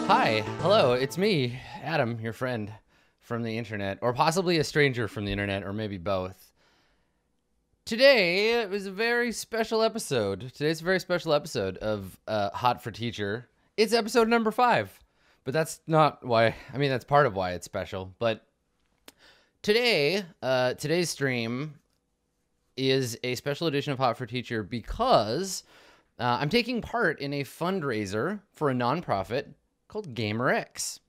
Hi, hello, it's me, Adam, your friend from the internet, or possibly a stranger from the internet, or maybe both. Today was a very special episode. Today's a very special episode of Hot for Teacher. It's episode number 5, but that's not why. I mean, that's part of why it's special. But today, today's stream is a special edition of Hot for Teacher because I'm taking part in a fundraiser for a nonprofit called GamerX.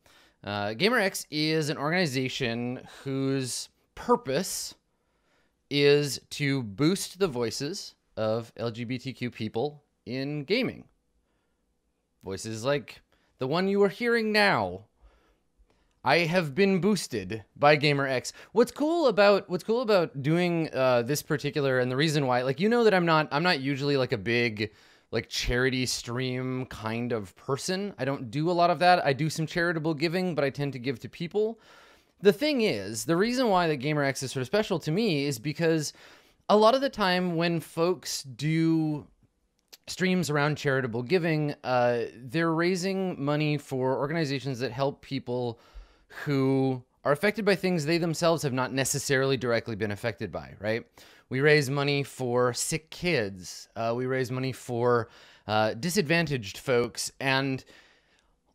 GamerX is an organization whose purpose is to boost the voices of LGBTQ people in gaming. Voices like the one you are hearing now. I have been boosted by GamerX. What's cool about doing this particular, and the reason why, like, you know that I'm not usually like a big like charity stream kind of person. I don't do a lot of that. I do some charitable giving, but I tend to give to people. The thing is, the reason why the GamerX is sort of special to me is because a lot of the time when folks do streams around charitable giving, they're raising money for organizations that help people who are affected by things they themselves have not necessarily directly been affected by, right? We raise money for sick kids. We raise money for disadvantaged folks. And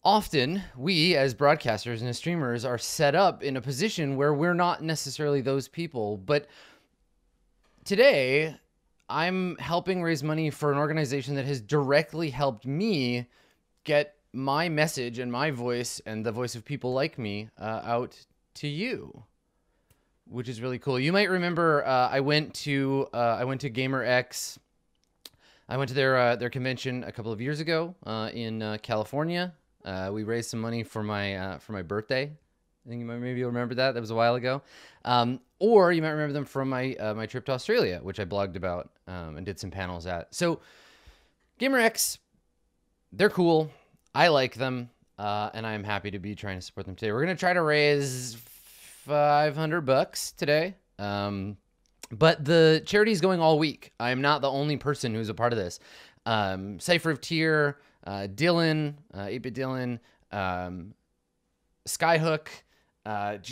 often we as broadcasters and as streamers are set up in a position where we're not necessarily those people. But today I'm helping raise money for an organization that has directly helped me get my message and my voice and the voice of people like me out to you, which is really cool. You might remember I went to GamerX. I went to their convention a couple of years ago in California. We raised some money for my birthday. I think you might maybe remember that. That was a while ago. Or you might remember them from my trip to Australia, which I blogged about and did some panels at. So GamerX, they're cool. I like them, and I'm happy to be trying to support them today. We're going to try to raise $500 today, but the charity is going all week. I'm not the only person who's a part of this. Cypher of Tier, Dylan, 8-Bit Dylan, Skyhook,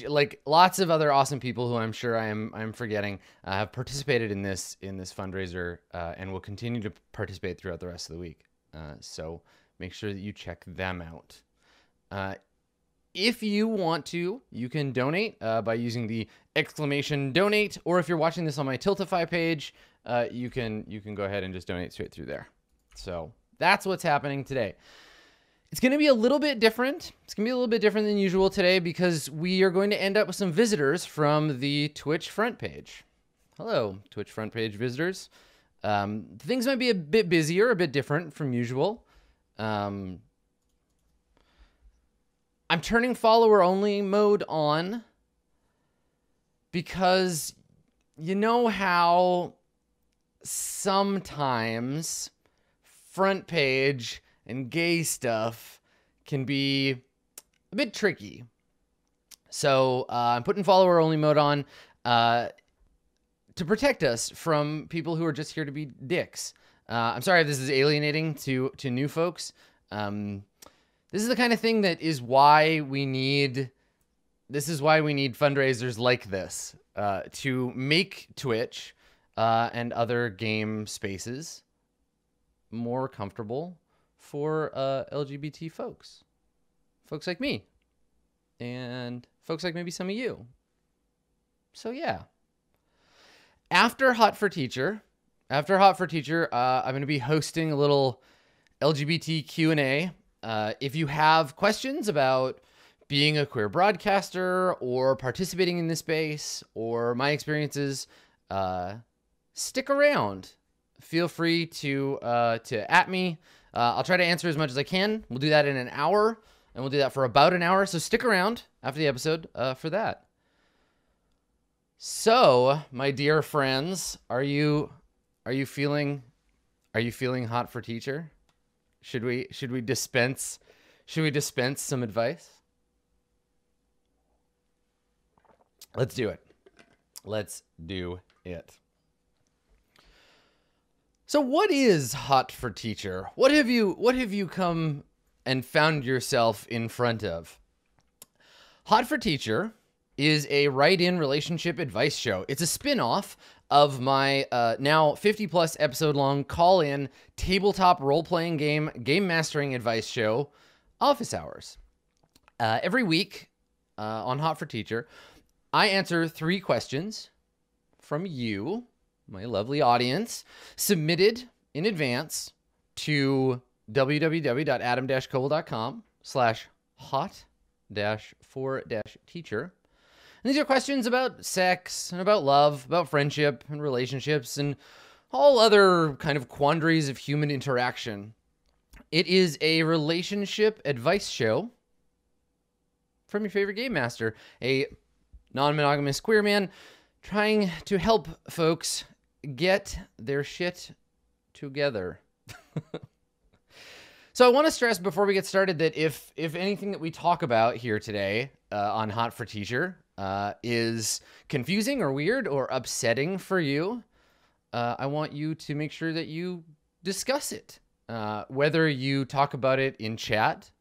like lots of other awesome people who I'm sure I'm forgetting have participated in this fundraiser and will continue to participate throughout the rest of the week. So make sure that you check them out. If you want to, you can donate by using the !donate, or if you're watching this on my Tiltify page, you can go ahead and just donate straight through there. So that's what's happening today. It's going to be a little bit different. It's going to be a little bit different than usual today because we are going to end up with some visitors from the Twitch front page. Hello, Twitch front page visitors. Things might be a bit busier, a bit different from usual. I'm turning follower only mode on because you know how sometimes front page and gay stuff can be a bit tricky. So I'm putting follower only mode on to protect us from people who are just here to be dicks. I'm sorry if this is alienating to new folks. This is the kind of thing that is why we need fundraisers like this to make Twitch and other game spaces more comfortable for LGBT folks like me, and folks like maybe some of you. So yeah, after Hot for Teacher, I'm going to be hosting a little LGBT Q&A. If you have questions about being a queer broadcaster or participating in this space or my experiences, stick around. Feel free to at me. I'll try to answer as much as I can. We'll do that in an hour, and we'll do that for about an hour. So stick around after the episode for that. So, my dear friends, are you feeling hot for teacher? Should we dispense some advice? Let's do it. So what is Hot for Teacher? What have you come and found yourself in front of. Hot for Teacher is a write-in relationship advice show. It's a spin-off of my now 50-plus episode-long call-in tabletop role-playing game mastering advice show, Office Hours. Every week on Hot for Teacher, I answer 3 questions from you, my lovely audience, submitted in advance to www.adamcoble.com/hot-for-teacher. And these are questions about sex and about love, about friendship and relationships and all other kind of quandaries of human interaction. It is a relationship advice show from your favorite game master, a non-monogamous queer man trying to help folks get their shit together. So I want to stress before we get started that if anything that we talk about here today on Hot for Teacher is confusing or weird or upsetting for you, I want you to make sure that you discuss it. Whether you talk about it in chat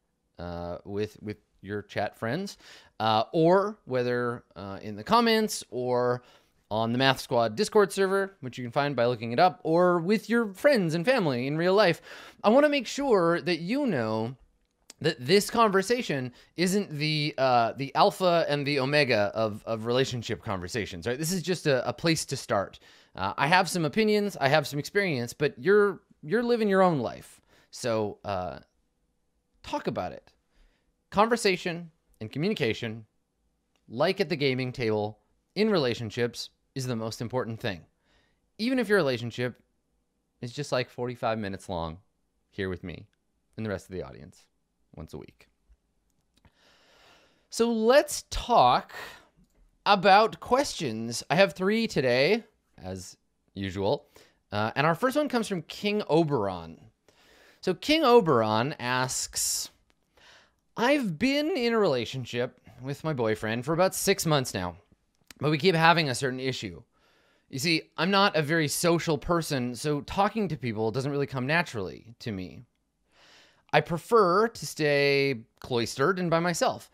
with your chat friends, or whether in the comments or on the Math Squad Discord server, which you can find by looking it up, or with your friends and family in real life. I want to make sure that you know that this conversation isn't the alpha and the omega of relationship conversations, right? This is just a place to start. I have some opinions, I have some experience, but you're living your own life. So talk about it. Conversation and communication, like at the gaming table, in relationships, is the most important thing. Even if your relationship is just like 45 minutes long, here with me and the rest of the audience once a week. So let's talk about questions. I have 3 today, as usual. And our first one comes from King Oberon. So King Oberon asks, I've been in a relationship with my boyfriend for about 6 months now, but we keep having a certain issue. You see, I'm not a very social person, so talking to people doesn't really come naturally to me. I prefer to stay cloistered and by myself.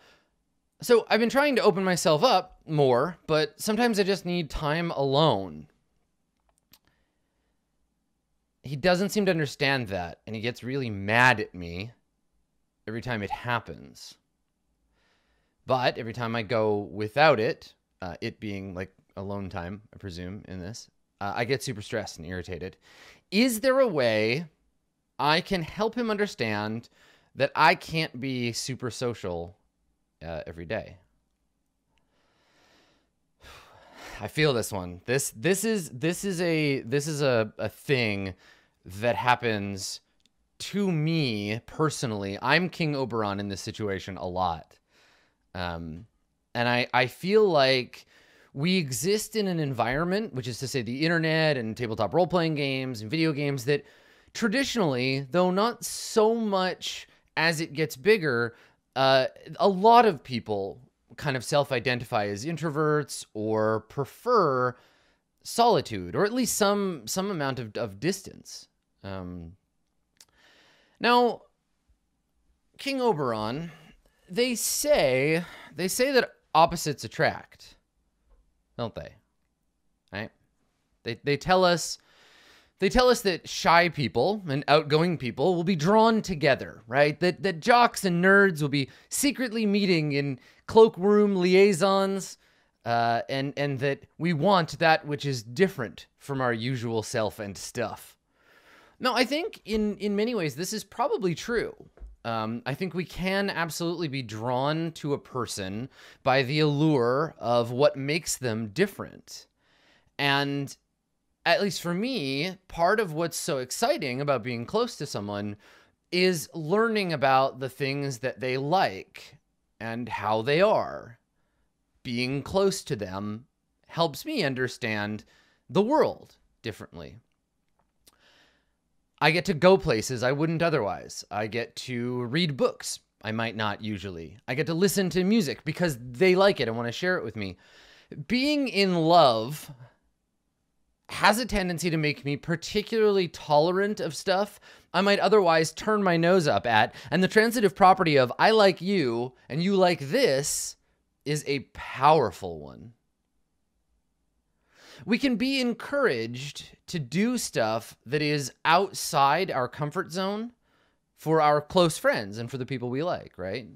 So I've been trying to open myself up more, but sometimes I just need time alone. He doesn't seem to understand that, and he gets really mad at me every time it happens. But every time I go without it, it being like alone time, I presume, in this, I get super stressed and irritated. Is there a way I can help him understand that I can't be super social every day? I feel this one. This is a thing that happens to me personally. I'm King Oberon in this situation a lot. And I feel like we exist in an environment, which is to say the internet and tabletop role-playing games and video games, that traditionally, though not so much as it gets bigger, a lot of people kind of self-identify as introverts or prefer solitude, or at least some amount of distance. Now, King Oberon, they say that opposites attract, don't they? Right? They tell us that shy people and outgoing people will be drawn together, right? That jocks and nerds will be secretly meeting in cloakroom liaisons, and that we want that which is different from our usual self and stuff. Now, I think in many ways this is probably true. I think we can absolutely be drawn to a person by the allure of what makes them different. And at least for me, part of what's so exciting about being close to someone is learning about the things that they like and how they are. Being close to them helps me understand the world differently. I get to go places I wouldn't otherwise. I get to read books I might not usually. I get to listen to music because they like it and want to share it with me. Being in love has a tendency to make me particularly tolerant of stuff I might otherwise turn my nose up at. And the transitive property of I like you and you like this is a powerful one. We can be encouraged to do stuff that is outside our comfort zone for our close friends and for the people we like, right?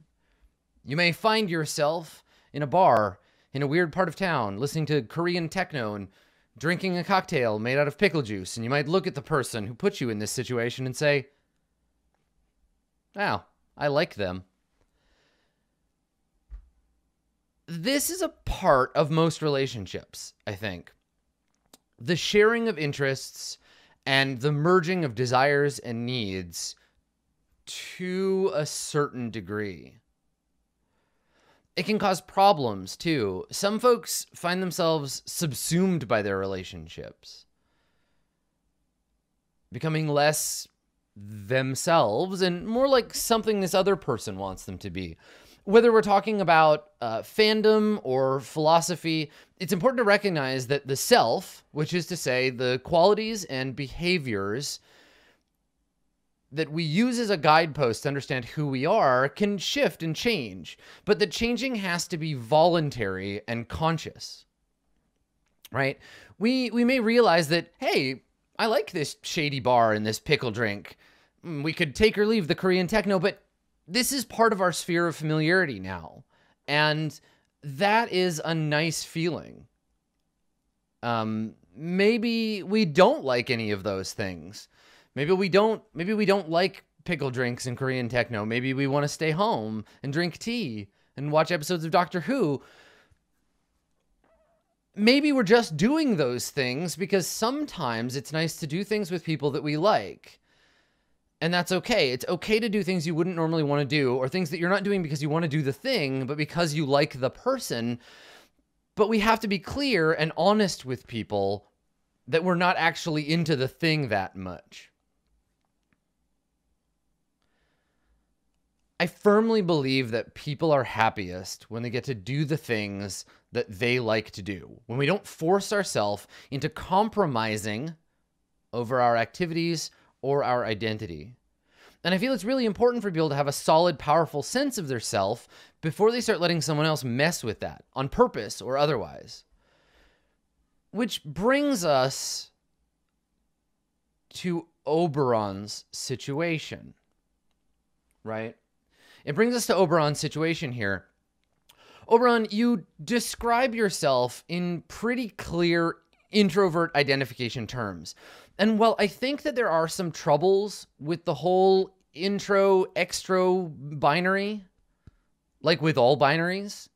You may find yourself in a bar in a weird part of town listening to Korean techno and drinking a cocktail made out of pickle juice, and you might look at the person who put you in this situation and say, "Wow, I like them." This is a part of most relationships, I think. The sharing of interests and the merging of desires and needs to a certain degree. It can cause problems too. Some folks find themselves subsumed by their relationships, becoming less themselves and more like something this other person wants them to be. Whether we're talking about fandom or philosophy, it's important to recognize that the self, which is to say the qualities and behaviors that we use as a guidepost to understand who we are, can shift and change, but the changing has to be voluntary and conscious, right? We may realize that, hey, I like this shady bar and this pickle drink. We could take or leave the Korean techno, but this is part of our sphere of familiarity now. And that is a nice feeling. Maybe we don't like any of those things. Maybe we don't like pickle drinks and Korean techno. Maybe we want to stay home and drink tea and watch episodes of Doctor Who. Maybe we're just doing those things because sometimes it's nice to do things with people that we like. And that's okay. It's okay to do things you wouldn't normally want to do, or things that you're not doing because you want to do the thing, but because you like the person. But we have to be clear and honest with people that we're not actually into the thing that much. I firmly believe that people are happiest when they get to do the things that they like to do. When we don't force ourselves into compromising over our activities or our identity. And I feel it's really important for people to have a solid, powerful sense of their self before they start letting someone else mess with that, on purpose or otherwise. Which brings us to Oberon's situation, right? It brings us to Oberon's situation here. Oberon, you describe yourself in pretty clear introvert identification terms. And while I think that there are some troubles with the whole intro, extro binary, like with all binaries,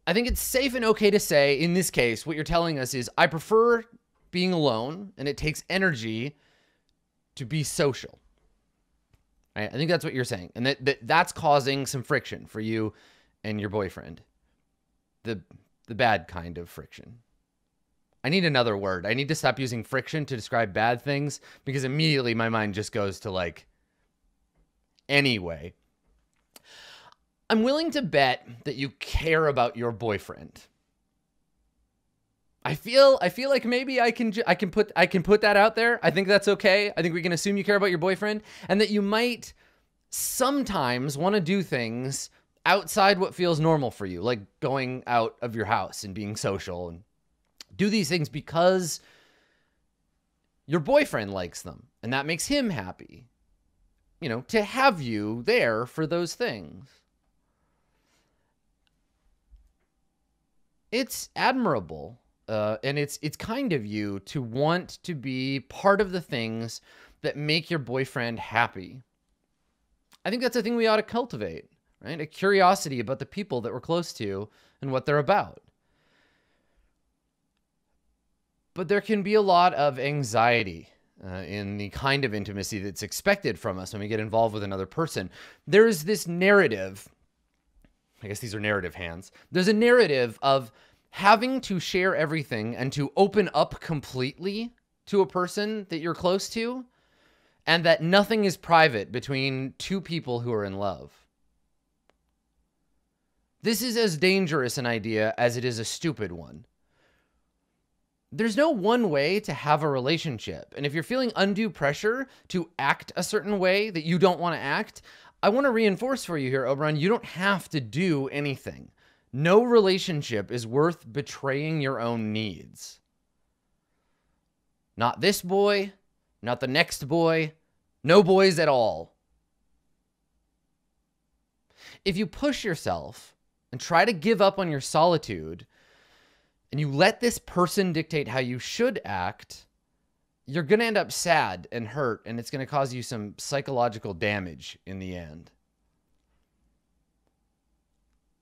I think it's safe and okay to say, in this case, what you're telling us is, I prefer being alone, and it takes energy to be social. Right? I think that's what you're saying. And that's causing some friction for you and your boyfriend. The bad kind of friction. I need another word. I need to stop using friction to describe bad things, because immediately my mind just goes to like, anyway. I'm willing to bet that you care about your boyfriend. I feel like maybe I can put that out there. I think that's okay. I think we can assume you care about your boyfriend, and that you might sometimes want to do things outside what feels normal for you, like going out of your house and being social, and do these things because your boyfriend likes them and that makes him happy, you know, to have you there for those things. It's admirable. And it's kind of you to want to be part of the things that make your boyfriend happy. I think that's a thing we ought to cultivate, right? A curiosity about the people that we're close to and what they're about. But there can be a lot of anxiety in the kind of intimacy that's expected from us when we get involved with another person. There's this narrative, I guess these are narrative hands. There's a narrative of having to share everything and to open up completely to a person that you're close to, and that nothing is private between two people who are in love. This is as dangerous an idea as it is a stupid one. There's no one way to have a relationship. And if you're feeling undue pressure to act a certain way that you don't want to act, I want to reinforce for you here, Oberon, you don't have to do anything. No relationship is worth betraying your own needs. Not this boy, not the next boy, no boys at all. If you push yourself and try to give up on your solitude, and you let this person dictate how you should act, you're going to end up sad and hurt, and it's going to cause you some psychological damage in the end.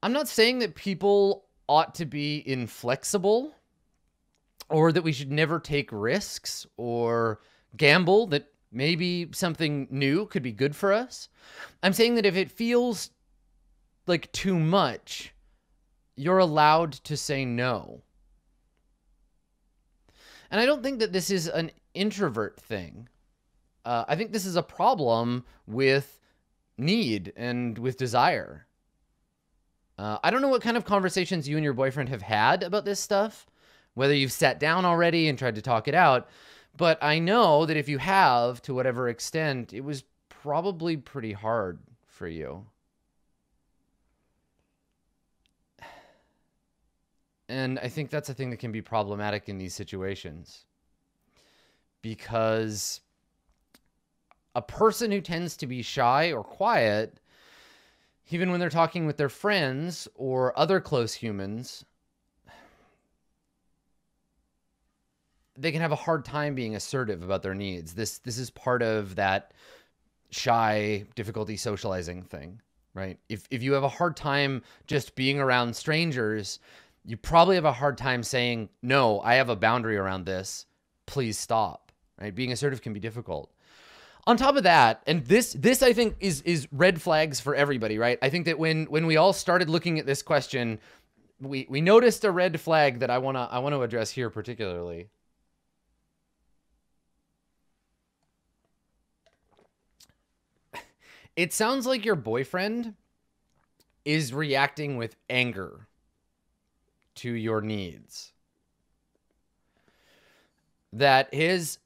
I'm not saying that people ought to be inflexible or that we should never take risks or gamble that maybe something new could be good for us. I'm saying that if it feels like too much, you're allowed to say no. And I don't think that this is an introvert thing. I think this is a problem with need and with desire. I don't know what kind of conversations you and your boyfriend have had about this stuff, whether you've sat down already and tried to talk it out, but I know that if you have, to whatever extent, it was probably pretty hard for you. And I think that's a thing that can be problematic in these situations, because a person who tends to be shy or quiet, even when they're talking with their friends or other close humans, they can have a hard time being assertive about their needs. This is part of that shy, difficulty socializing thing, right? If you have a hard time just being around strangers, you probably have a hard time saying, no, I have a boundary around this. Please stop, right? Being assertive can be difficult. On top of that, and this I think is red flags for everybody, right? I think that when we all started looking at this question, we noticed a red flag that I want to address here particularly. It sounds like your boyfriend is reacting with anger to your needs. That his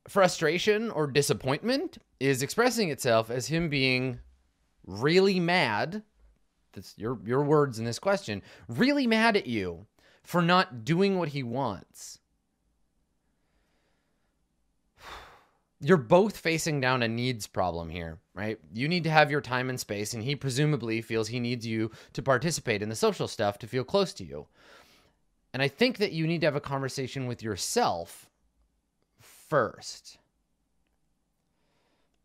frustration or disappointment is expressing itself as him being really mad. That's your words in this question. Really mad at you for not doing what he wants. You're both facing down a needs problem here, right? You need to have your time and space, and he presumably feels he needs you to participate in the social stuff to feel close to you. And I think that you need to have a conversation with yourself first.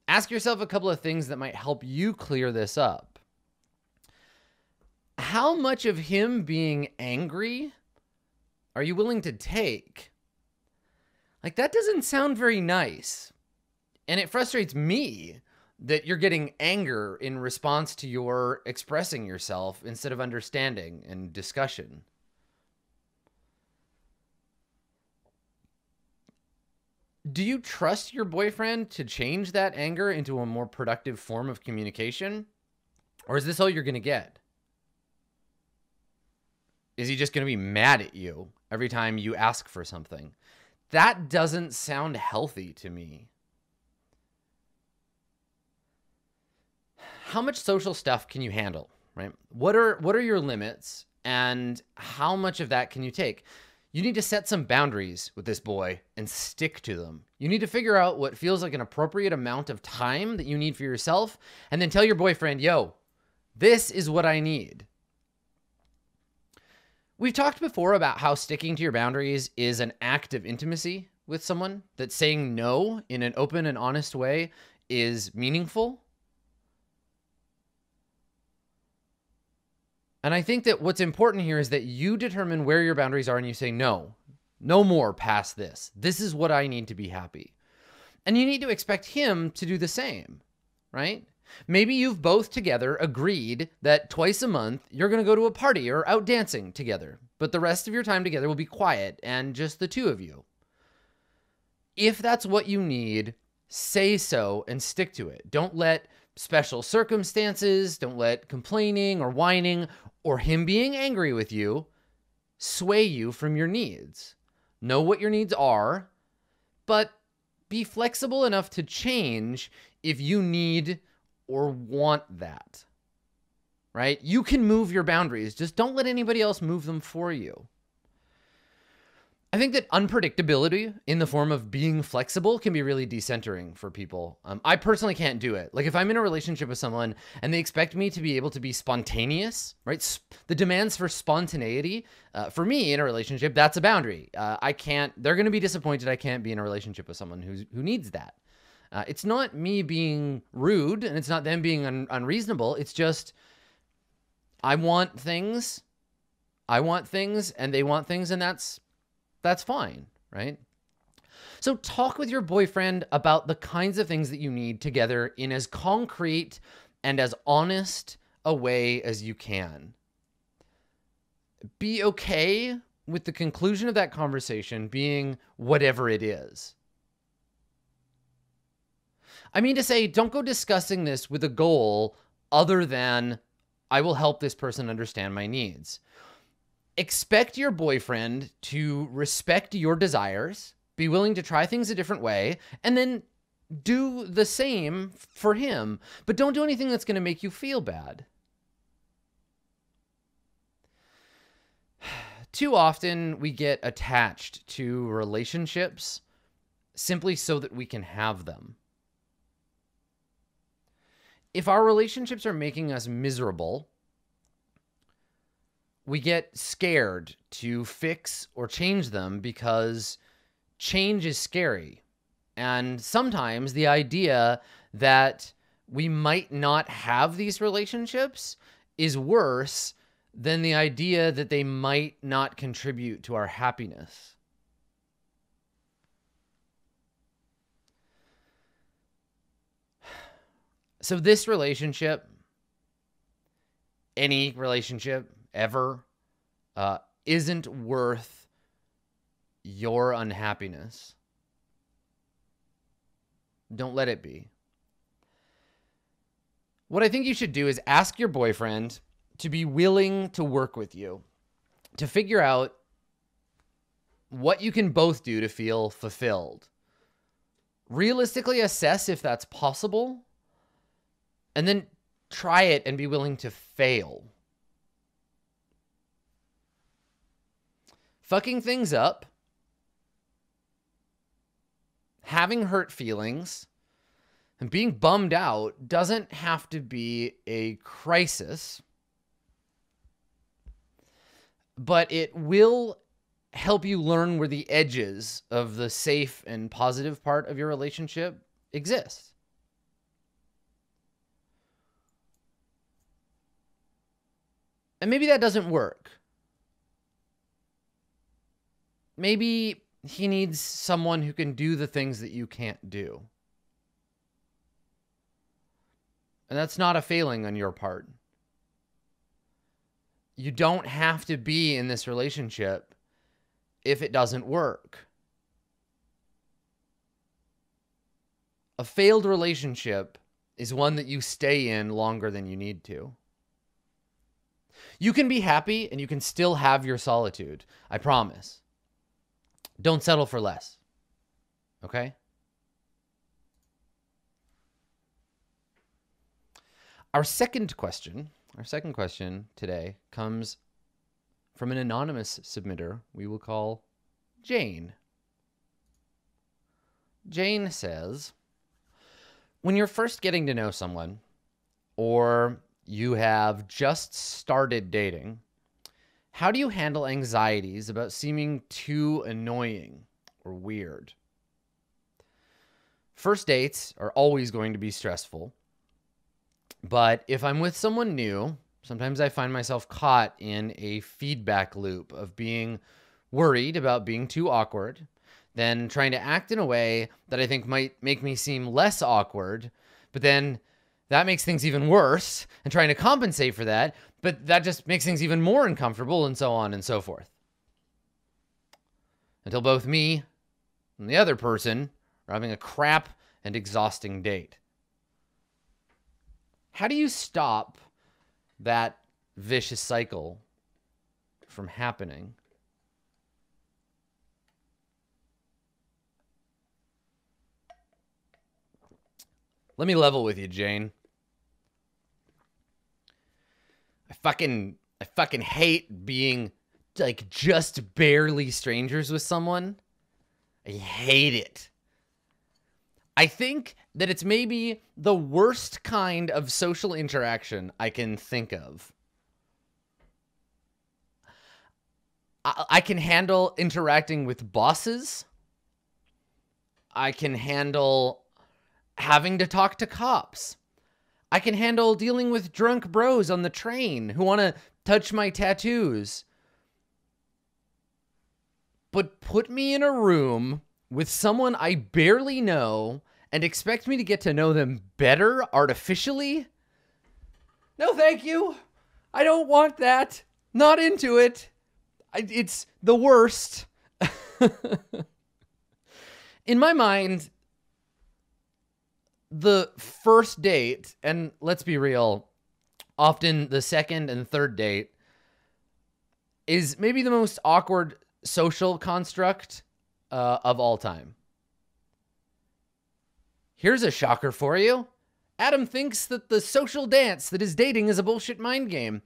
Ask yourself a couple of things that might help you clear this up. How much of him being angry are you willing to take? Like, that doesn't sound very nice. And it frustrates me that you're getting anger in response to your expressing yourself instead of understanding and discussion. Do you trust your boyfriend to change that anger into a more productive form of communication? Or is this all you're going to get? Is he just going to be mad at you every time you ask for something? That doesn't sound healthy to me. How much social stuff can you handle, right? What are your limits, and how much of that can you take? You need to set some boundaries with this boy and stick to them. You need to figure out what feels like an appropriate amount of time that you need for yourself, and then tell your boyfriend, yo, this is what I need. We've talked before about how sticking to your boundaries is an act of intimacy with someone, that saying no in an open and honest way is meaningful. And I think that what's important here is that you determine where your boundaries are and you say, no more past this. This is what I need to be happy. And you need to expect him to do the same, right? Maybe you've both together agreed that twice a month you're going to go to a party or out dancing together, but the rest of your time together will be quiet and just the two of you. If that's what you need, say so and stick to it. Don't let special circumstances, don't let complaining or whining or him being angry with you sway you from your needs. Know what your needs are, but be flexible enough to change if you need or want that, right? You can move your boundaries. Just don't let anybody else move them for you. I think that unpredictability in the form of being flexible can be really decentering for people. I personally can't do it. Like if I'm in a relationship with someone and they expect me to be able to be spontaneous, right? The demands for spontaneity, for me in a relationship, that's a boundary. They're going to be disappointed I can't be in a relationship with someone who needs that. It's not me being rude and it's not them being unreasonable. It's just, I want things and they want things, and that's fine, right? So talk with your boyfriend about the kinds of things that you need together in as concrete and as honest a way as you can. Be okay with the conclusion of that conversation being whatever it is. I mean to say, don't go discussing this with a goal other than, I will help this person understand my needs. Expect your boyfriend to respect your desires, be willing to try things a different way, and then do the same for him. But don't do anything that's going to make you feel bad. Too often we get attached to relationships simply so that we can have them. If our relationships are making us miserable, we get scared to fix or change them because change is scary. And sometimes the idea that we might not have these relationships is worse than the idea that they might not contribute to our happiness. So this relationship, any relationship ever, isn't worth your unhappiness. Don't let it be. What I think you should do is ask your boyfriend to be willing to work with you, to figure out what you can both do to feel fulfilled. Realistically assess if that's possible, and then try it and be willing to fail. Fucking things up, having hurt feelings, and being bummed out doesn't have to be a crisis, but it will help you learn where the edges of the safe and positive part of your relationship exist. And maybe that doesn't work. Maybe he needs someone who can do the things that you can't do. And that's not a failing on your part. You don't have to be in this relationship if it doesn't work. A failed relationship is one that you stay in longer than you need to. You can be happy and you can still have your solitude. I promise. Don't settle for less. Okay? Our second question today comes from an anonymous submitter we will call Jane. Jane says, when you're first getting to know someone, or you have just started dating, how do you handle anxieties about seeming too annoying or weird? First dates are always going to be stressful, but if I'm with someone new, sometimes I find myself caught in a feedback loop of being worried about being too awkward, then trying to act in a way that I think might make me seem less awkward, but then that makes things even worse, and trying to compensate for that, but that just makes things even more uncomfortable, and so on and so forth. Until both me and the other person are having a crap and exhausting date. How do you stop that vicious cycle from happening? Let me level with you, Jane. I fucking hate being like just barely strangers with someone. I hate it. I think that it's maybe the worst kind of social interaction I can think of. I can handle interacting with bosses. I can handle having to talk to cops. I can handle dealing with drunk bros on the train who want to touch my tattoos. But put me in a room with someone I barely know and expect me to get to know them better artificially? No, thank you. I don't want that. Not into it. It's the worst. In my mind, the first date, and let's be real, often the second and third date, is maybe the most awkward social construct of all time. Here's a shocker for you. Adam thinks that the social dance that is dating is a bullshit mind game.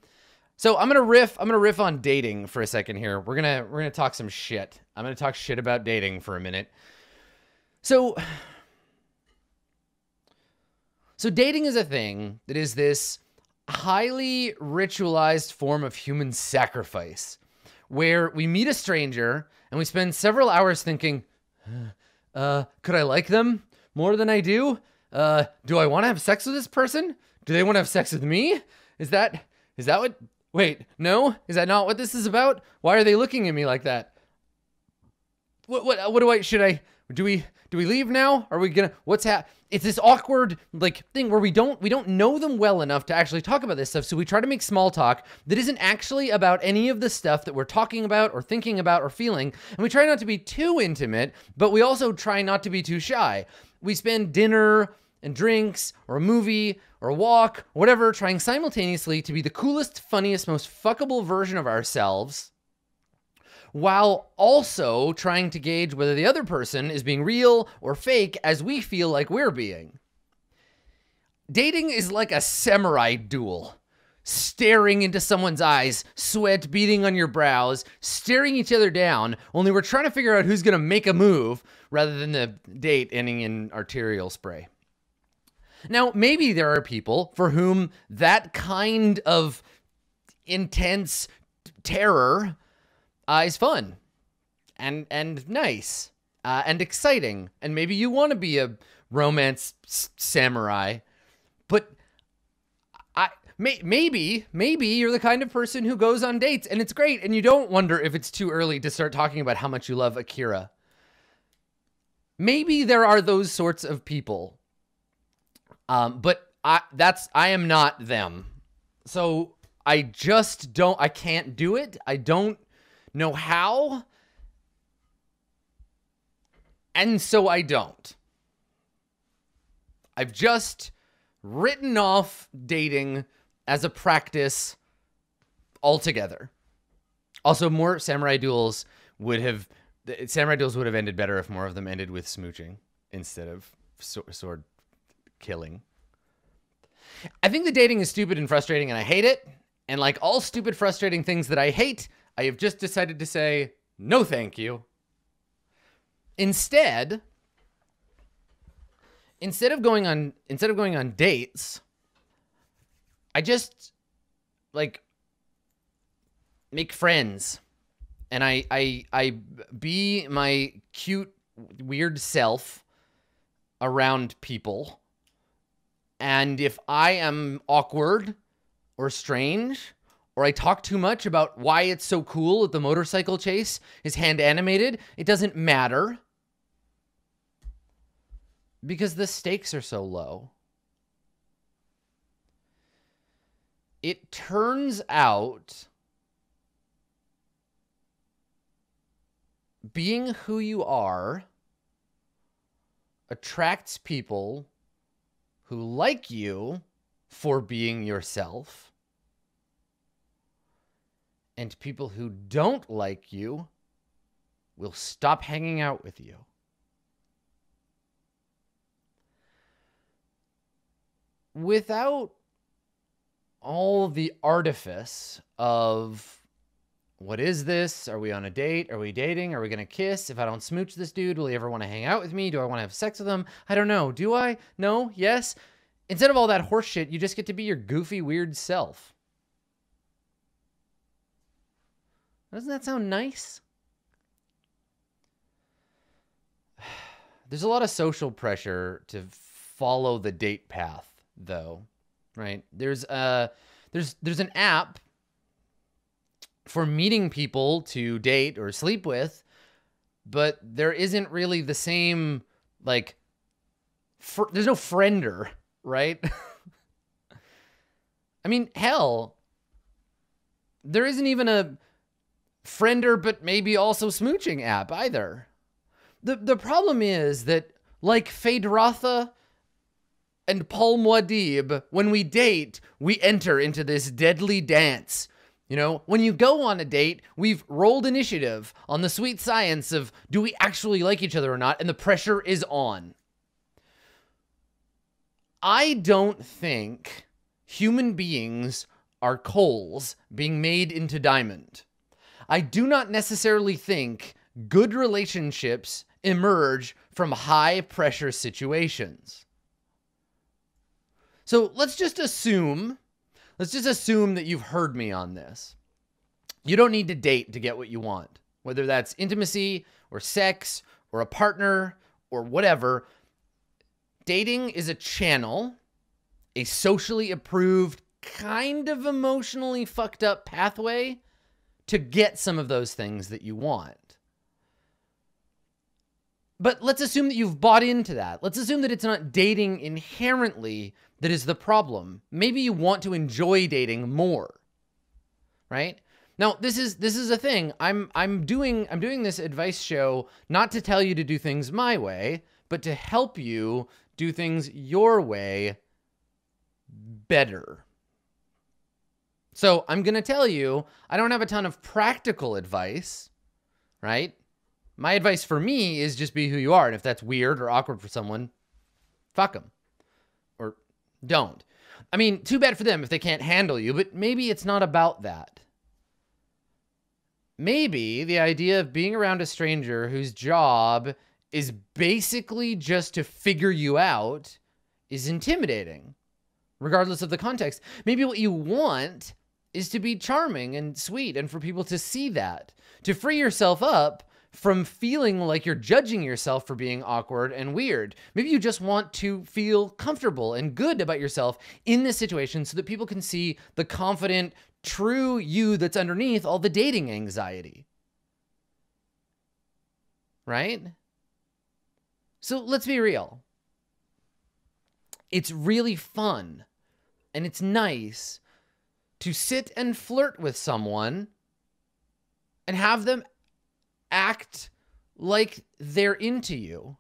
So I'm gonna riff on dating for a second here. We're gonna talk some shit. I'm gonna talk shit about dating for a minute. So dating is a thing that is this highly ritualized form of human sacrifice where we meet a stranger and we spend several hours thinking, could I like them more than I do? Do I want to have sex with this person? Do they want to have sex with me? Is that what, wait, no? Is that not what this is about? Why are they looking at me like that? What do I, do we leave now? Are we gonna, it's this awkward like thing where we don't know them well enough to actually talk about this stuff. So we try to make small talk that isn't actually about any of the stuff that we're talking about or thinking about or feeling. And we try not to be too intimate, but we also try not to be too shy. We spend dinner and drinks or a movie or a walk, or whatever, trying simultaneously to be the coolest, funniest, most fuckable version of ourselves, while also trying to gauge whether the other person is being real or fake as we feel like we're being. Dating is like a samurai duel. Staring into someone's eyes, sweat beading on your brows, staring each other down, only we're trying to figure out who's going to make a move rather than the date ending in arterial spray. Now, maybe there are people for whom that kind of intense terror is fun and nice and exciting. And maybe you want to be a romance samurai, but maybe you're the kind of person who goes on dates and it's great and you don't wonder if it's too early to start talking about how much you love Akira. Maybe there are those sorts of people. But I am not them. So I can't do it. I don't know how. And so I don't. I've just written off dating as a practice altogether. Also, more samurai duels would have ended better if more of them ended with smooching instead of sword killing. I think the dating is stupid and frustrating and I hate it. And like all stupid, frustrating things that I hate, I have just decided to say, no, thank you. Instead of going on dates, I just like make friends and I be my cute, weird self around people. And if I am awkward or strange, or I talk too much about why it's so cool that the motorcycle chase is hand animated, it doesn't matter. Because the stakes are so low. It turns out being who you are attracts people who like you for being yourself, and people who don't like you will stop hanging out with you. without all the artifice of, what is this? Are we on a date? Are we dating? Are we going to kiss? If I don't smooch this dude, will he ever want to hang out with me? Do I want to have sex with him? I don't know. Do I? No? Yes? Instead of all that horse shit, you just get to be your goofy, weird self. Doesn't that sound nice? There's a lot of social pressure to follow the date path, though, right? There's an app for meeting people to date or sleep with, but there isn't really the same, like, there's no friender, right? I mean, hell, there isn't even a friender, but maybe also smooching app either. The problem is that, like Phaedratha and Paul Muad'Dib, when we date, we enter into this deadly dance. You know, when you go on a date, we've rolled initiative on the sweet science of, do we actually like each other or not? And the pressure is on. I don't think human beings are coals being made into diamond. I do not necessarily think good relationships emerge from high pressure situations. So let's just assume that you've heard me on this. You don't need to date to get what you want, whether that's intimacy or sex or a partner or whatever. Dating is a channel, a socially approved, kind of emotionally fucked up pathway to get some of those things that you want. But let's assume that you've bought into that. Let's assume that it's not dating inherently that is the problem. Maybe you want to enjoy dating more, right? Now, this is a thing. I'm doing this advice show not to tell you to do things my way, but to help you do things your way better. So I'm going to tell you, I don't have a ton of practical advice, right? My advice for me is just be who you are. And if that's weird or awkward for someone, fuck them. Or don't. I mean, too bad for them if they can't handle you, but maybe it's not about that. Maybe the idea of being around a stranger whose job is basically just to figure you out is intimidating, regardless of the context. Maybe what you want is to be charming and sweet and for people to see that, to free yourself up from feeling like you're judging yourself for being awkward and weird. Maybe you just want to feel comfortable and good about yourself in this situation so that people can see the confident, true you that's underneath all the dating anxiety. Right? So let's be real. It's really fun and it's nice to sit and flirt with someone and have them act like they're into you.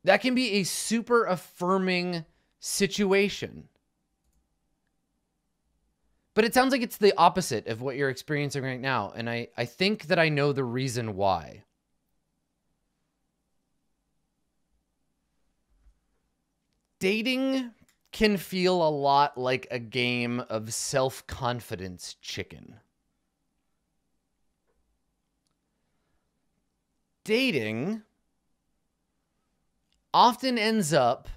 That can be a super affirming situation. But it sounds like it's the opposite of what you're experiencing right now. And I think that I know the reason why. Dating can feel a lot like a game of self-confidence chicken. Dating often ends up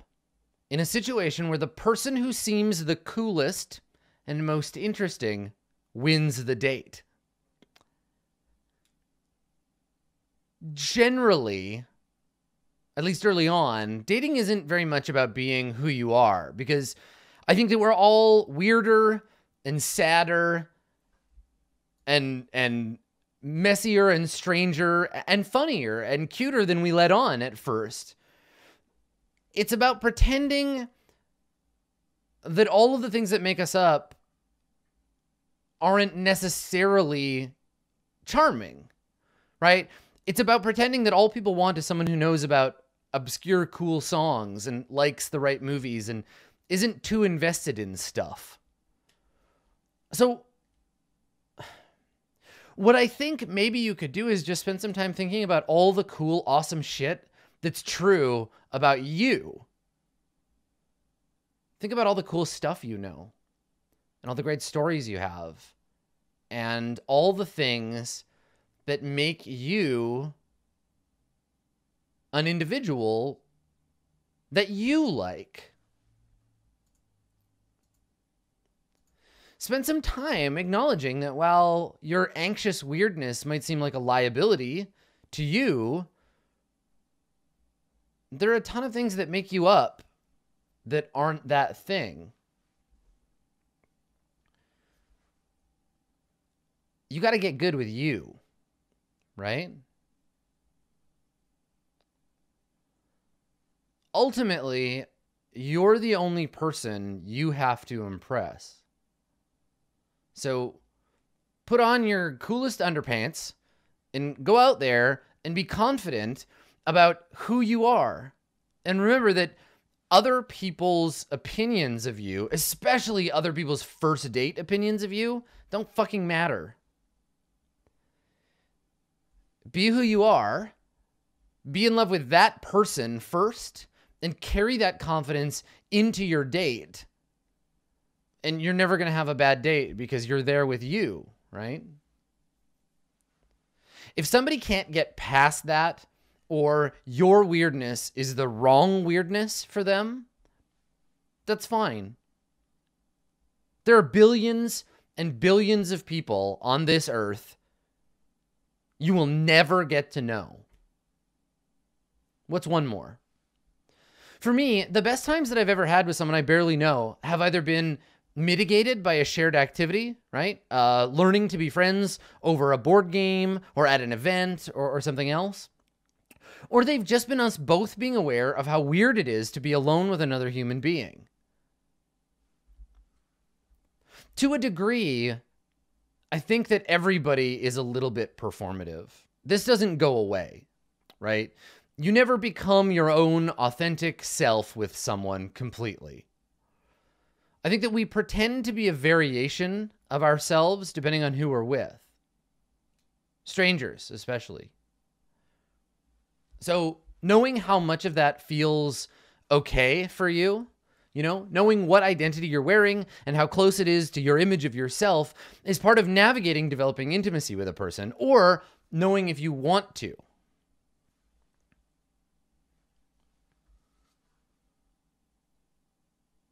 in a situation where the person who seems the coolest and most interesting wins the date. Generally, at least early on, dating isn't very much about being who you are, because I think that we're all weirder and sadder and messier and stranger and funnier and cuter than we let on at first. It's about pretending that all of the things that make us up aren't necessarily charming, right? It's about pretending that all people want is someone who knows about obscure, cool songs and likes the right movies and isn't too invested in stuff. So what I think maybe you could do is just spend some time thinking about all the cool, awesome shit that's true about you. Think about all the cool stuff you know and all the great stories you have and all the things that make you an individual that you like. Spend some time acknowledging that while your anxious weirdness might seem like a liability to you, there are a ton of things that make you up that aren't that thing. You got to get good with you, right? Ultimately, you're the only person you have to impress. So put on your coolest underpants and go out there and be confident about who you are. And remember that other people's opinions of you, especially other people's first date opinions of you, don't fucking matter. Be who you are. Be in love with that person first and carry that confidence into your date. And you're never going to have a bad date because you're there with you, right? If somebody can't get past that, or your weirdness is the wrong weirdness for them, that's fine. There are billions and billions of people on this earth you will never get to know. What's one more? For me, the best times that I've ever had with someone I barely know have either been mitigated by a shared activity, right? Learning to be friends over a board game or at an event or something else. Or they've just been us both being aware of how weird it is to be alone with another human being. To a degree, I think that everybody is a little bit performative. This doesn't go away, right? You never become your own authentic self with someone completely. I think that we pretend to be a variation of ourselves depending on who we're with. Strangers, especially. So knowing how much of that feels okay for you, knowing what identity you're wearing and how close it is to your image of yourself is part of navigating developing intimacy with a person, or knowing if you want to.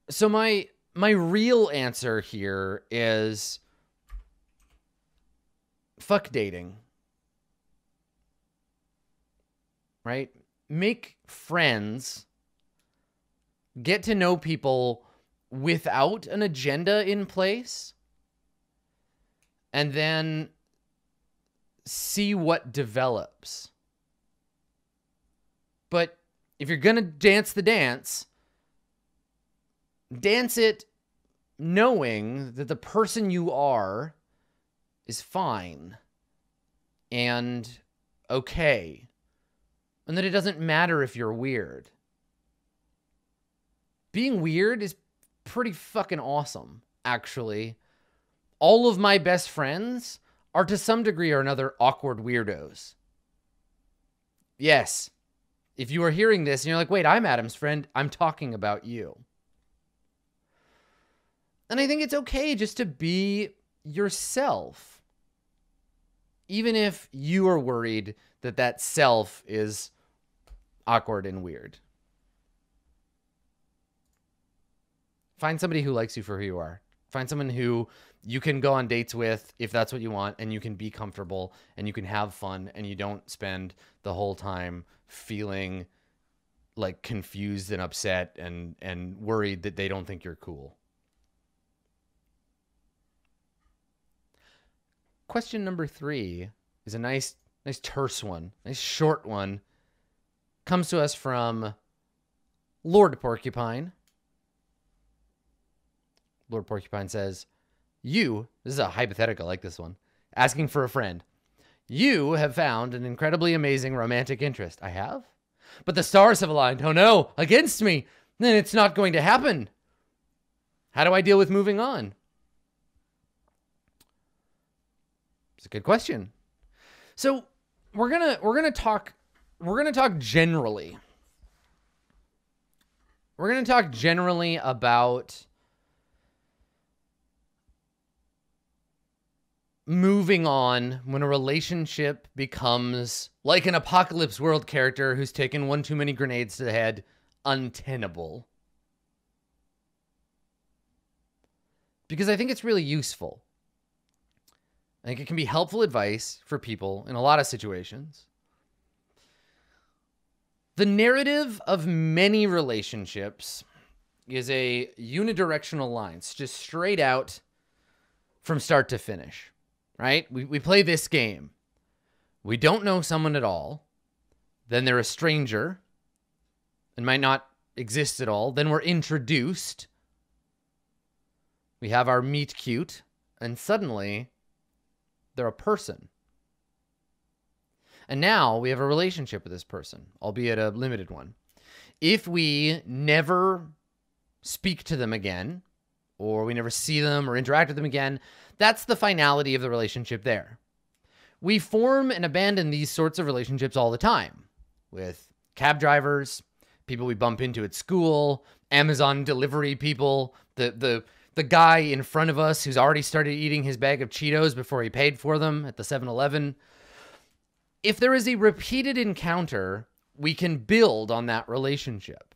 So my real answer here is fuck dating. Right? Make friends. Get to know people without an agenda in place. And then see what develops. But if you're going to dance the dance, dance it knowing that the person you are is fine and okay. And that it doesn't matter if you're weird. Being weird is pretty fucking awesome, actually. All of my best friends are to some degree or another awkward weirdos. Yes. If you are hearing this and you're like, wait, I'm Adam's friend, I'm talking about you. And I think it's okay just to be yourself. Even if you are worried that that self is awkward and weird. Find somebody who likes you for who you are. Find someone who you can go on dates with if that's what you want, and you can be comfortable and you can have fun and you don't spend the whole time feeling like confused and upset and worried that they don't think you're cool. Question number 3 is a nice terse one, nice short one. Comes to us from Lord Porcupine. Lord Porcupine says, this is a hypothetical, I like this one, asking for a friend. You have found an incredibly amazing romantic interest. I have? But the stars have aligned. Oh no, against me. Then it's not going to happen. How do I deal with moving on? It's a good question. So we're gonna talk generally. We're going to talk generally about moving on when a relationship becomes like an apocalypse world character who's taken one too many grenades to the head, untenable. Because I think it's really useful. I think it can be helpful advice for people in a lot of situations. The narrative of many relationships is a unidirectional line. It's just straight out from start to finish, right? We play this game. We don't know someone at all. Then they're a stranger and might not exist at all. Then we're introduced. We have our meet cute, and suddenly they're a person. And now we have a relationship with this person, albeit a limited one. If we never speak to them again, or we never see them or interact with them again, that's the finality of the relationship there. We form and abandon these sorts of relationships all the time with cab drivers, people we bump into at school, Amazon delivery people, the guy in front of us who's already started eating his bag of Cheetos before he paid for them at the 7-Eleven. If there is a repeated encounter, we can build on that relationship.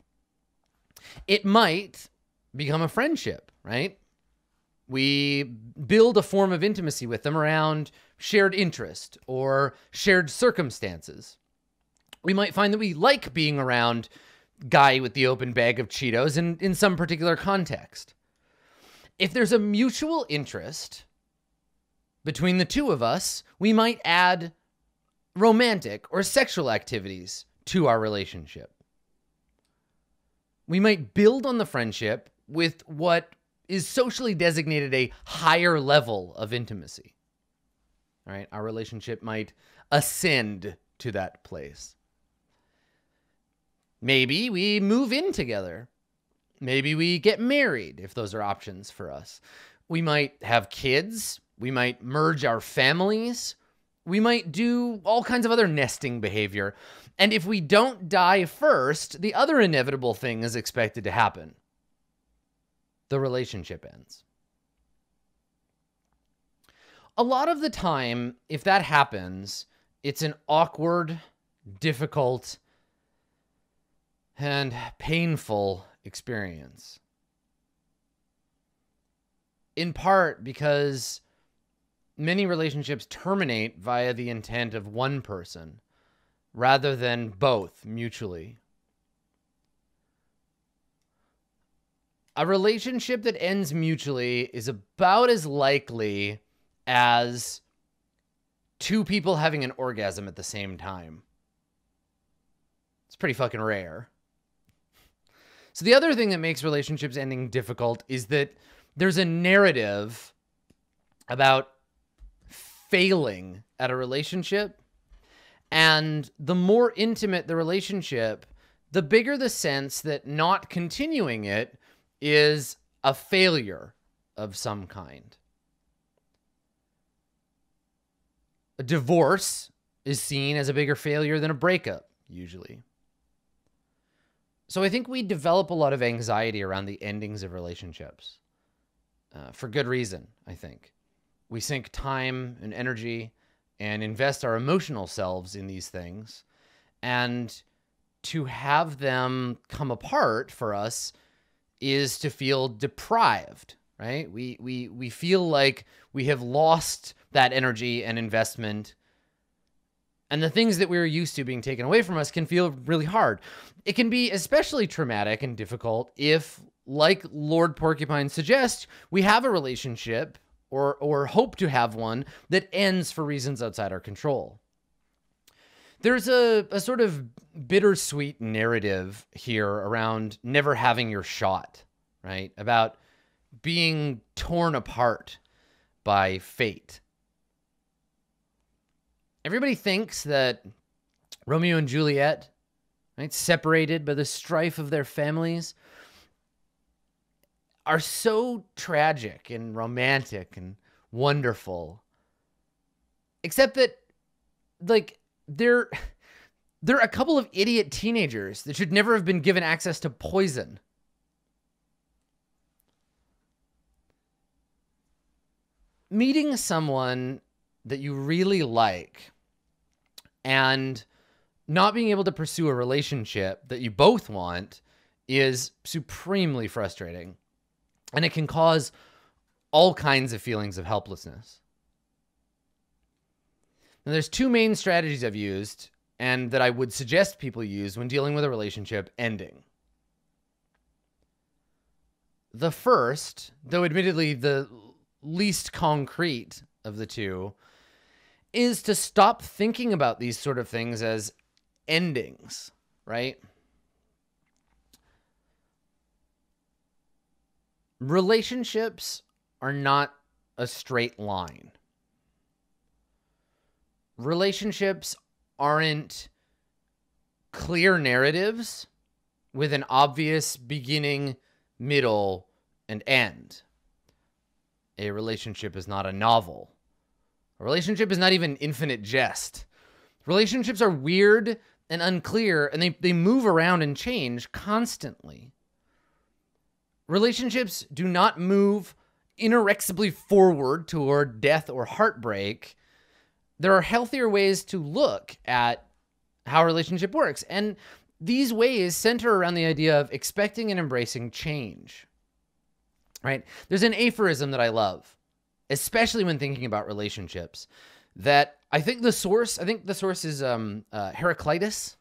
It might become a friendship, right? We build a form of intimacy with them around shared interest or shared circumstances. We might find that we like being around guy with the open bag of Cheetos in some particular context. If there's a mutual interest between the two of us, we might add romantic or sexual activities to our relationship. We might build on the friendship with what is socially designated a higher level of intimacy. All right, our relationship might ascend to that place. Maybe we move in together. Maybe we get married, if those are options for us. We might have kids. We might merge our families. We might do all kinds of other nesting behavior. And if we don't die first, the other inevitable thing is expected to happen. The relationship ends. A lot of the time, if that happens, it's an awkward, difficult, and painful experience. In part because many relationships terminate via the intent of one person rather than both mutually. A relationship that ends mutually is about as likely as two people having an orgasm at the same time. It's pretty fucking rare. So the other thing that makes relationships ending difficult is that there's a narrative about failing at a relationship. And the more intimate the relationship, the bigger the sense that not continuing it is a failure of some kind. A divorce is seen as a bigger failure than a breakup, usually. So I think we develop a lot of anxiety around the endings of relationships. For good reason, I think. We sink time and energy and invest our emotional selves in these things. And to have them come apart for us is to feel deprived, right? We feel like we have lost that energy and investment. And the things that we're used to being taken away from us can feel really hard. It can be especially traumatic and difficult if, like Lord Porcupine suggests, we have a relationship or hope to have one that ends for reasons outside our control. There's a sort of bittersweet narrative here around never having your shot, right? About being torn apart by fate. Everybody thinks that Romeo and Juliet, right, separated by the strife of their families, are so tragic and romantic and wonderful. Except that, like, they're a couple of idiot teenagers that should never have been given access to poison, meeting someone that you really like and not being able to pursue a relationship that you both want is supremely frustrating. And it can cause all kinds of feelings of helplessness. Now, there's two main strategies I've used and that I would suggest people use when dealing with a relationship ending. The first, though admittedly the least concrete of the two, is to stop thinking about these sort of things as endings, right? Relationships are not a straight line. Relationships aren't clear narratives with an obvious beginning, middle, and end. A relationship is not a novel. A relationship is not even infinite jest. Relationships are weird and unclear, and they move around and change constantly. Relationships do not move inexorably forward toward death or heartbreak. There are healthier ways to look at how a relationship works, and these ways center around the idea of expecting and embracing change, right? There's an aphorism that I love, especially when thinking about relationships, that I think the source is Heraclitus,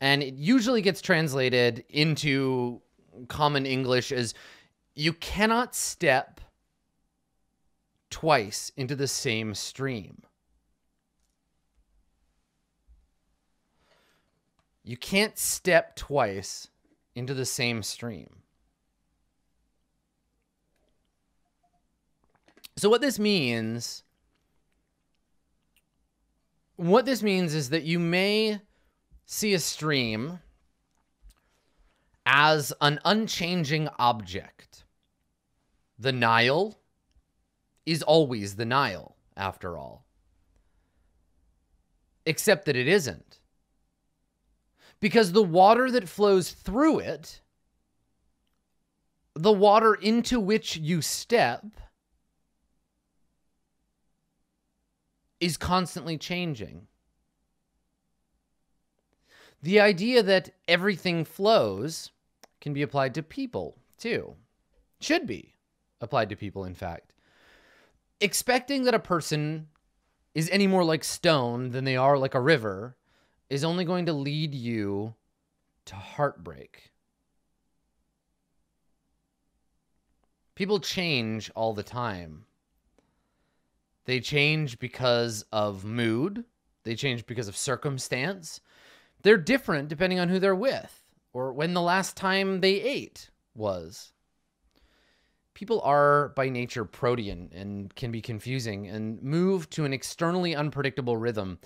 and it usually gets translated into common English as you cannot step twice into the same stream. You can't step twice into the same stream. So what this means is that you may see a stream as an unchanging object. The Nile is always the Nile, after all. Except that it isn't. Because the water that flows through it, the water into which you step, is constantly changing. The idea that everything flows can be applied to people, too. Should be applied to people, in fact. Expecting that a person is any more like stone than they are like a river is only going to lead you to heartbreak. People change all the time. They change because of mood. They change because of circumstance. They're different depending on who they're with or when the last time they ate was. People are by nature protean and can be confusing and move to an externally unpredictable rhythm.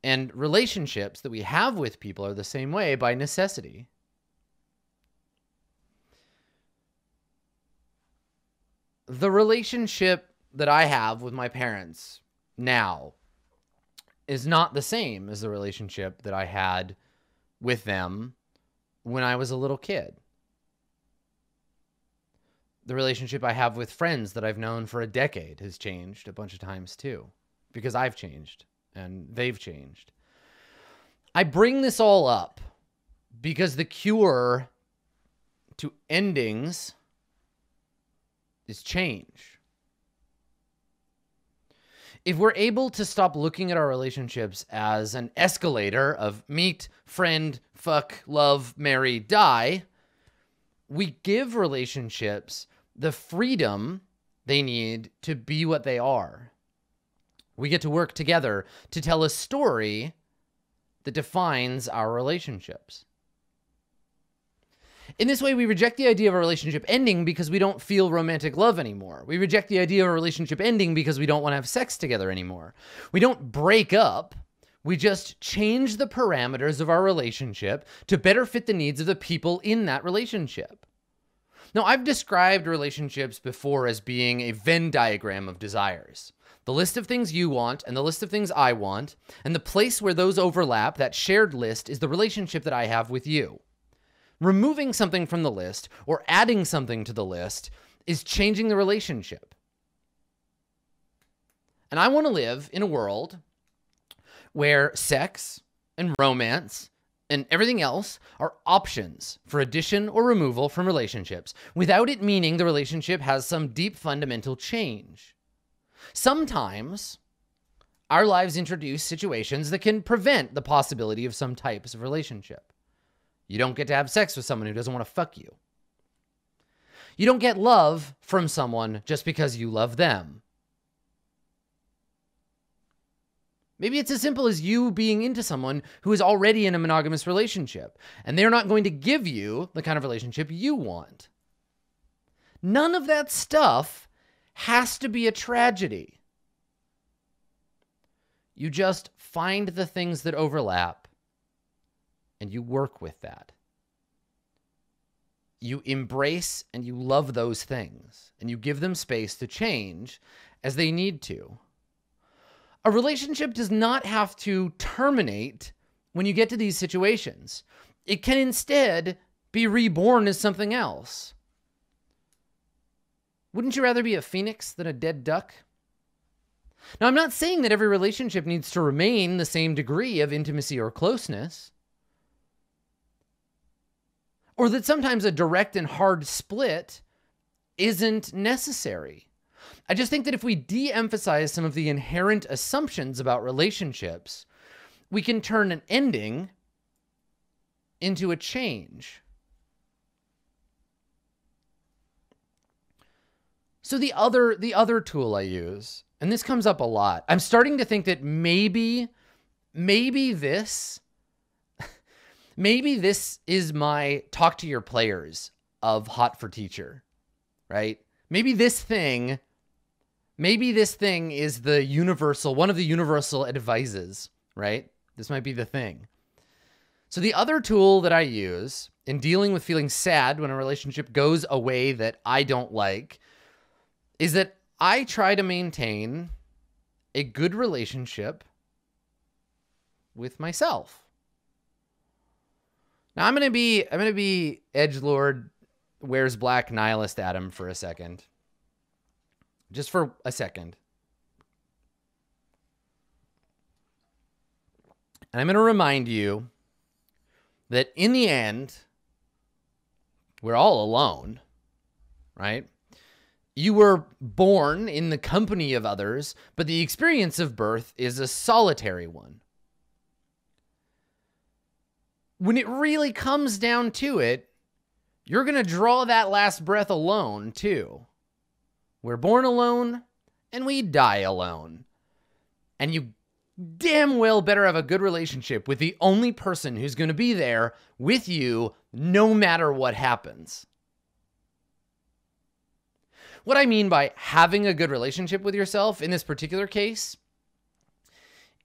And relationships that we have with people are the same way by necessity. The relationship that I have with my parents now is not the same as the relationship that I had with them when I was a little kid. The relationship I have with friends that I've known for a decade has changed a bunch of times too, because I've changed and they've changed. I bring this all up because the cure to endings is change. If we're able to stop looking at our relationships as an escalator of meet, friend, fuck, love, marry, die, we give relationships the freedom they need to be what they are. We get to work together to tell a story that defines our relationships. In this way, we reject the idea of a relationship ending because we don't feel romantic love anymore. We reject the idea of a relationship ending because we don't want to have sex together anymore. We don't break up. We just change the parameters of our relationship to better fit the needs of the people in that relationship. Now, I've described relationships before as being a Venn diagram of desires. The list of things you want and the list of things I want, and the place where those overlap, that shared list, is the relationship that I have with you. Removing something from the list or adding something to the list is changing the relationship. And I want to live in a world where sex and romance and everything else are options for addition or removal from relationships without it meaning the relationship has some deep fundamental change. Sometimes our lives introduce situations that can prevent the possibility of some types of relationship. You don't get to have sex with someone who doesn't want to fuck you. You don't get love from someone just because you love them. Maybe it's as simple as you being into someone who is already in a monogamous relationship, and they're not going to give you the kind of relationship you want. None of that stuff has to be a tragedy. You just find the things that overlap, and you work with that. You embrace and you love those things, and you give them space to change as they need to. A relationship does not have to terminate when you get to these situations. It can instead be reborn as something else. Wouldn't you rather be a phoenix than a dead duck? Now, I'm not saying that every relationship needs to remain the same degree of intimacy or closeness, or that sometimes a direct and hard split isn't necessary. I just think that if we de-emphasize some of the inherent assumptions about relationships, we can turn an ending into a change. So the other tool I use, and this comes up a lot, I'm starting to think that maybe this is my talk to your players of Hot for Teacher, right? Maybe this thing is the universal, one of the universal advices, right? This might be the thing. So the other tool that I use in dealing with feeling sad when a relationship goes a way that I don't like is that I try to maintain a good relationship with myself. Now I'm going to be edgelord wears black nihilist Adam for a second. Just for a second. And I'm going to remind you that in the end, we're all alone, right? You were born in the company of others, but the experience of birth is a solitary one. When it really comes down to it, you're going to draw that last breath alone, too. We're born alone, and we die alone. And you damn well better have a good relationship with the only person who's going to be there with you no matter what happens. What I mean by having a good relationship with yourself in this particular case,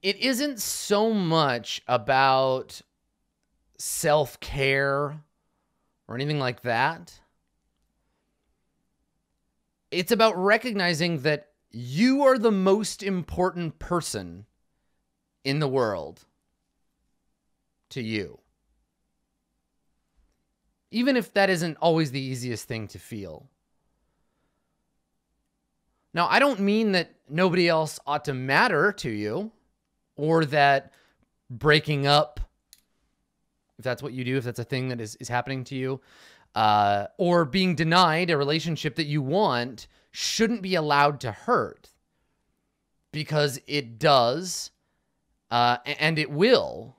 it isn't so much about self-care or anything like that. It's about recognizing that you are the most important person in the world to you. Even if that isn't always the easiest thing to feel. Now, I don't mean that nobody else ought to matter to you, or that breaking up, if that's what you do, if that's a thing that is happening to you, or being denied a relationship that you want shouldn't be allowed to hurt, because it does, and it will.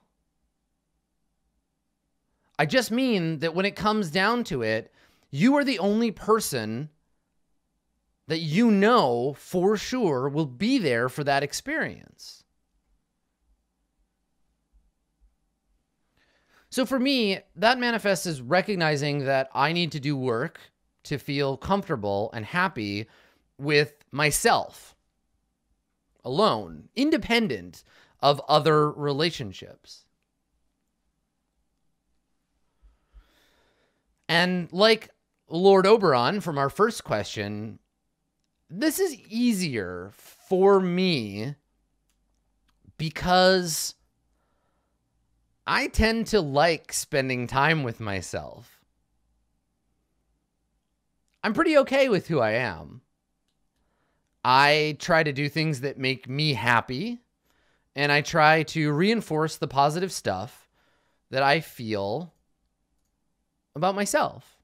I just mean that when it comes down to it, you are the only person that you know for sure will be there for that experience. So for me, that manifests as recognizing that I need to do work to feel comfortable and happy with myself alone, independent of other relationships. And like Lord Oberon from our first question, this is easier for me because I tend to like spending time with myself. I'm pretty okay with who I am. I try to do things that make me happy, and I try to reinforce the positive stuff that I feel about myself.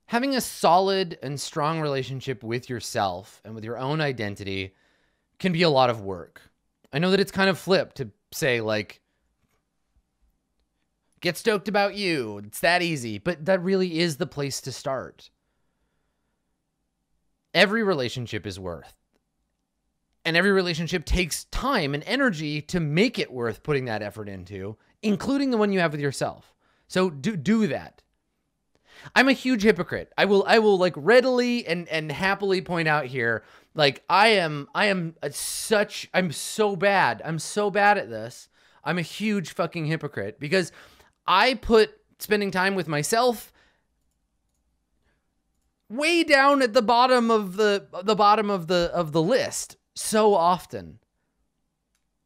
Having a solid and strong relationship with yourself and with your own identity can be a lot of work. I know that it's kind of flipped to say, like, get stoked about you. It's that easy, but that really is the place to start. Every relationship is worth, and every relationship takes time and energy to make it worth putting that effort into, including the one you have with yourself. So do that. I'm a huge hypocrite. I will like readily and happily point out here, like I'm so bad. I'm so bad at this. I'm a huge fucking hypocrite because I put spending time with myself way down at the bottom of the list so often.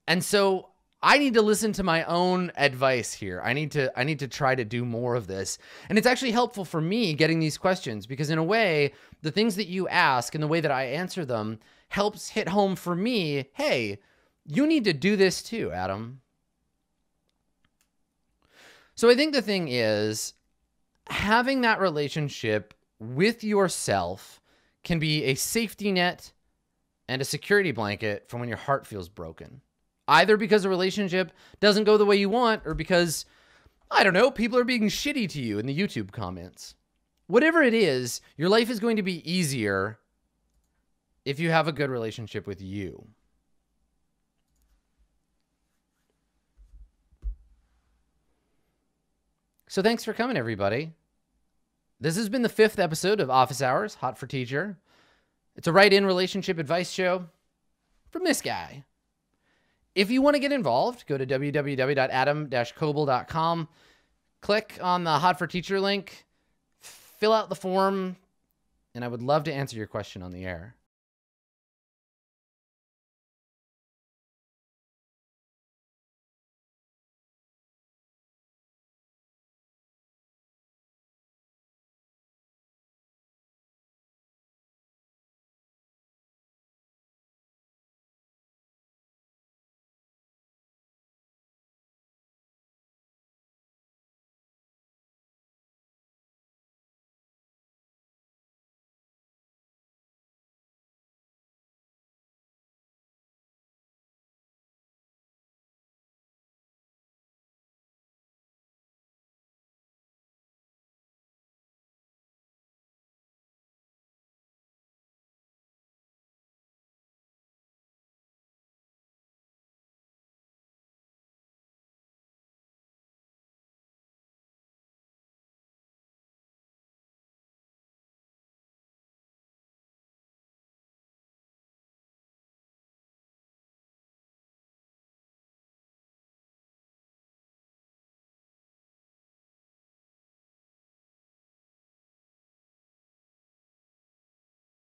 And so I need to listen to my own advice here. I need to try to do more of this. And it's actually helpful for me getting these questions because in a way, the things that you ask and the way that I answer them helps hit home for me. Hey, you need to do this too, Adam. So I think the thing is having that relationship with yourself can be a safety net and a security blanket for when your heart feels broken. Either because a relationship doesn't go the way you want or because, I don't know, people are being shitty to you in the YouTube comments. Whatever it is, your life is going to be easier if you have a good relationship with you. So thanks for coming, everybody. This has been the 5th episode of Office Hours, Hot for Teacher. It's a write-in relationship advice show from this guy. If you want to get involved, go to www.adam-koebel.com, click on the Hot for Teacher link, fill out the form, and I would love to answer your question on the air.